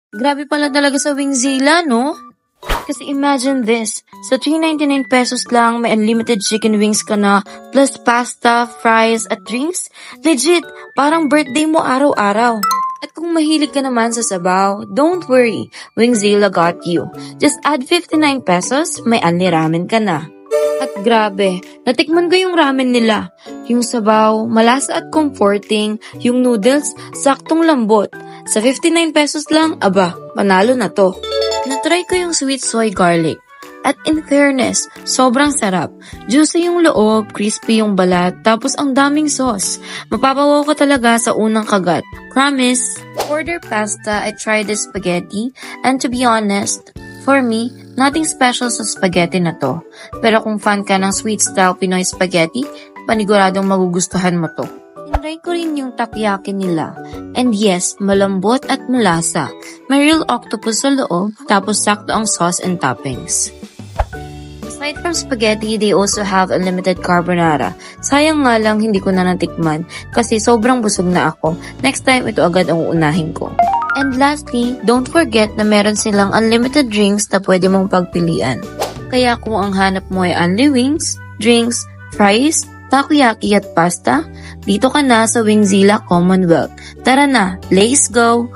Grabe pala talaga sa Wingzilla, no? Kasi imagine this, sa 399 pesos lang may unlimited chicken wings ka na, plus pasta, fries, at drinks. Legit, parang birthday mo araw-araw. At kung mahilig ka naman sa sabaw, don't worry, Wingzilla got you. Just add 59 pesos, may unli ramen ka na. At grabe, natikman ko yung ramen nila. Yung sabaw, malasa at comforting, yung noodles, saktong lambot. Sa 59 pesos lang, aba, panalo na to. Natry ko yung sweet soy garlic. At in fairness, sobrang sarap. Juicy yung loob, crispy yung balat, tapos ang daming sauce. Mapapawaw ka talaga sa unang kagat. Promise! Order pasta, I tried the spaghetti, and to be honest, for me, nothing special sa spaghetti na to. Pero kung fan ka ng sweet style Pinoy spaghetti, paniguradong magugustuhan mo to. Tinry ko rin yung takoyaki nila. And yes, malambot at malasa. May real octopus sa loob, tapos sakto ang sauce and toppings. Aside from spaghetti, they also have unlimited carbonara. Sayang nga lang hindi ko na natikman kasi sobrang busog na ako. Next time, ito agad ang uunahin ko. And lastly, don't forget na meron silang unlimited drinks na pwede mong pagpilian. Kaya kung ang hanap mo ay only wings, drinks, fries, takoyaki at pasta, dito ka na sa Wingzilla Commonwealth. Tara na, let's go!